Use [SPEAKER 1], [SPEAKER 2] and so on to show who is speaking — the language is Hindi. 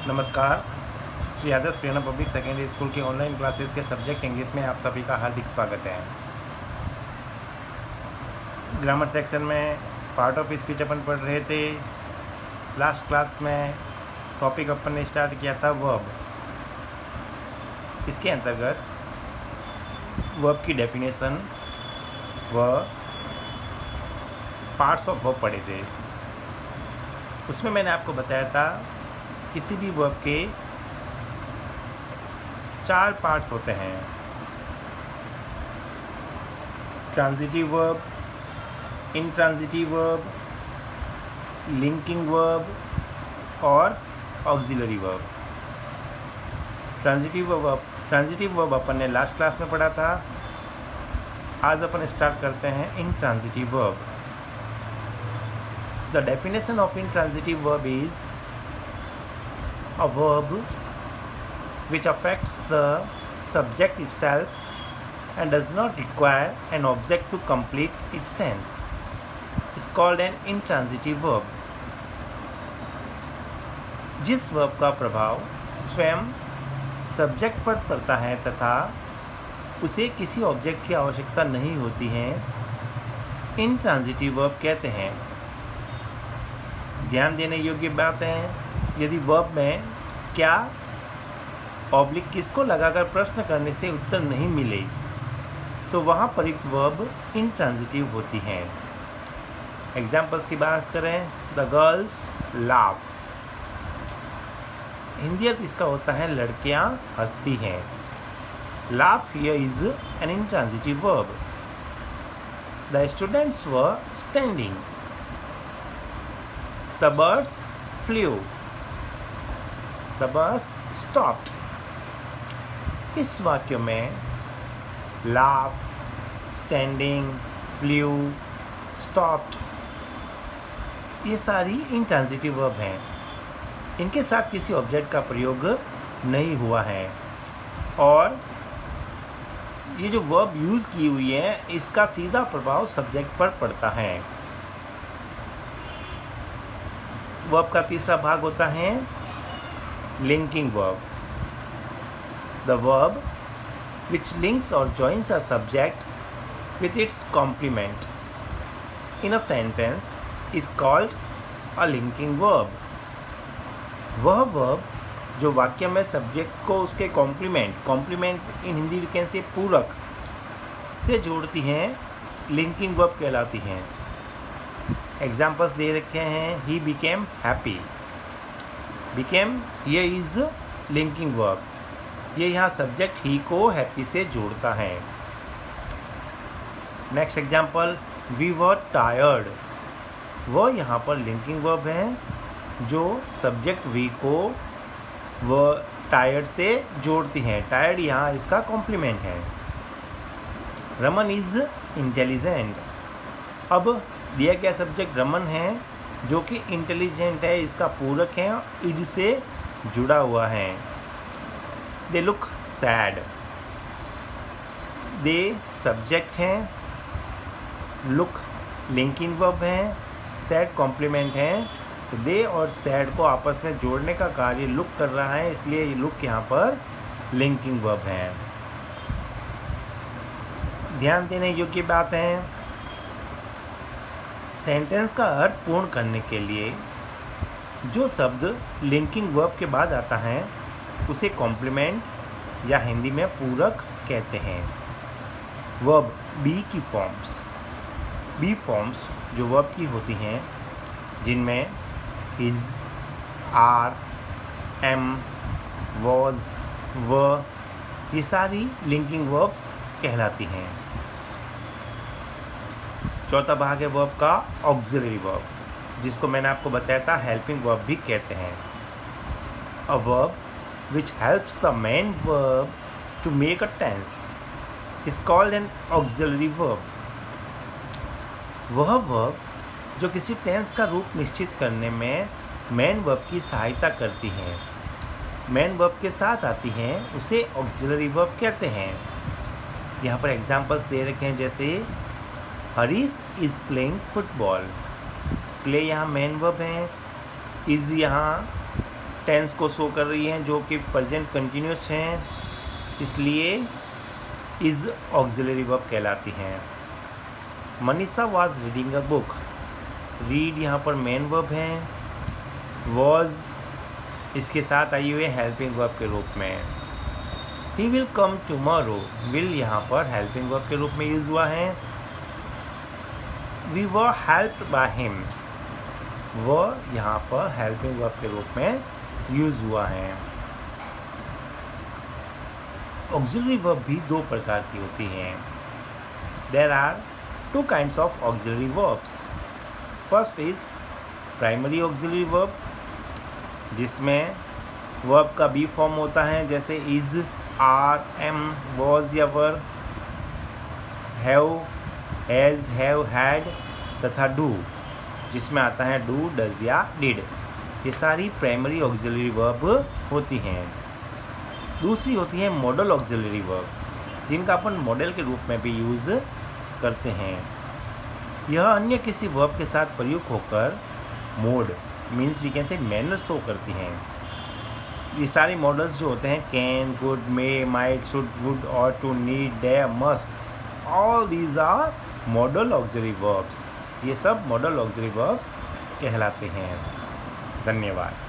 [SPEAKER 1] नमस्कार। श्री आदर्श प्रेरणा पब्लिक सेकेंडरी स्कूल के ऑनलाइन क्लासेस के सब्जेक्ट इंग्लिश में आप सभी का हार्दिक स्वागत है। ग्रामर सेक्शन में पार्ट ऑफ स्पीच अपन पढ़ रहे थे। लास्ट क्लास में टॉपिक अपन ने स्टार्ट किया था वर्ब। इसके अंतर्गत वर्ब की डेफिनेशन व पार्ट्स ऑफ वर्ब पढ़े थे। उसमें मैंने आपको बताया था किसी भी वर्ब के 4 पार्ट्स होते हैं: transitive verb, intransitive verb, linking verb और ऑक्सिलरी वर्ब। ट्रांजिटिव वर्ब अपन ने लास्ट क्लास में पढ़ा था। आज अपन स्टार्ट करते हैं intransitive verb. The definition of intransitive verb is a verb which affects the subject itself and does not require an object to complete its sense is called an intransitive verb. जिस verb का प्रभाव स्वयं सब्जेक्ट पर पड़ता है तथा उसे किसी ऑब्जेक्ट की आवश्यकता नहीं होती है, इंट्रांजिटिव वर्ब कहते हैं। ध्यान देने योग्य बात है, यदि वर्ब में क्या ऑब्लिक किसको लगाकर प्रश्न करने से उत्तर नहीं मिले तो वहाँ प्रयुक्त वर्ब इंट्रांजिटिव होती हैं। एग्जाम्पल्स की बात करें, द गर्ल्स लाफ। हिंदी अर्थ इसका होता है लड़कियाँ हंसती हैं। Laugh here is an intransitive verb. The students were standing. The birds flu. The bus stopped. इस वाक्य में laugh, standing, flew, stopped ये सारी इंट्रांजिटिव वर्ब हैं। इनके साथ किसी ऑब्जेक्ट का प्रयोग नहीं हुआ है और ये जो वर्ब यूज़ की हुई है इसका सीधा प्रभाव सब्जेक्ट पर पड़ता है। वर्ब का तीसरा भाग होता है linking verb. The verb which links or joins a subject with its complement in a sentence is called a linking verb. वह verb जो वाक्य में सब्जेक्ट को उसके कॉम्प्लीमेंट इन हिंदी विज्ञान से पूरक से जोड़ती हैं, लिंकिंग वर्ब कहलाती हैं। एग्जाम्पल्स दे रखे हैं, he became happy. became ये इज लिंकिंग वर्ब। ये यहाँ सब्जेक्ट ही को हैप्पी से जोड़ता है। Next example, we were tired. वह यहाँ पर लिंकिंग वर्ब है जो सब्जेक्ट वी को वह टायर्ड से जोड़ती हैं। टायर्ड यहाँ इसका कॉम्प्लीमेंट है। Raman is intelligent. अब दिया गया सब्जेक्ट रमन है जो कि इंटेलिजेंट है, इसका पूरक है, इड से जुड़ा हुआ है। They look sad. They subject हैं, लुक लिंकिंग वर्ब है, सैड कॉम्प्लीमेंट है। तो दे और सैड को आपस में जोड़ने का कार्य लुक कर रहा है, इसलिए ये लुक यहाँ पर लिंकिंग वर्ब है। ध्यान देने योग्य बात है, सेंटेंस का अर्थ पूर्ण करने के लिए जो शब्द लिंकिंग वर्ब के बाद आता है उसे कॉम्प्लीमेंट या हिंदी में पूरक कहते हैं। वर्ब बी की फॉर्म्स जो वर्ब की होती हैं, जिनमें इज, आर, एम, वॉज, व ये सारी लिंकिंग वर्ब्स कहलाती हैं। चौथा भाग है वर्ब का ऑक्सिलरी वर्ब, जिसको मैंने आपको बताया था हेल्पिंग वर्ब भी कहते हैं। A verb which helps a main verb to make a tense is called an auxiliary verb. वह वर्ब जो किसी टेंस का रूप निश्चित करने में मेन वर्ब की सहायता करती है, मेन वर्ब के साथ आती हैं, उसे ऑक्सिलरी वर्ब कहते हैं। यहाँ पर एग्जांपल्स दे रखे हैं, जैसे Harish is playing football. Play यहाँ मेन वर्ब है, इज़ यहाँ टेंस को शो कर रही हैं जो कि प्रेजेंट कंटिन्यूस हैं, इसलिए इज़ ऑक्सिलरी वर्ब कहलाती हैं। Manisha was reading a book, read यहाँ पर मेन वर्ब हैं, वॉज इसके साथ आई हुए हेल्पिंग वर्ब के रूप में। He will come tomorrow, will यहाँ पर हेल्पिंग वर्ब के रूप में यूज हुआ है। We were helped by him, वह यहाँ पर हेल्पिंग वर्ब के रूप में यूज हुआ है। ऑक्सिलरी वर्ब भी दो प्रकार की होती हैं। There are two kinds of auxiliary verbs. First is primary auxiliary verb, जिसमें वर्ब का बी फॉर्म होता है, जैसे इज, आर, एम, वॉज या were, have, has, have, had तथा डू, जिसमें आता है डू, डज या डिड। ये सारी प्राइमरी ऑक्सिलरी वर्ब होती हैं। दूसरी होती है मॉडल ऑक्सिलरी वर्ब, जिनका अपन मॉडल के रूप में भी यूज़ करते हैं। यह अन्य किसी वर्ब के साथ प्रयुक्त होकर mode means we can say manner show करती हैं। ये सारे मॉडल्स जो होते हैं can, could, may, might, should, would, ought to, need, dare, must, all these are modal auxiliary verbs. ये सब मॉडल ऑक्सिलरी वर्ब्स कहलाते हैं। धन्यवाद।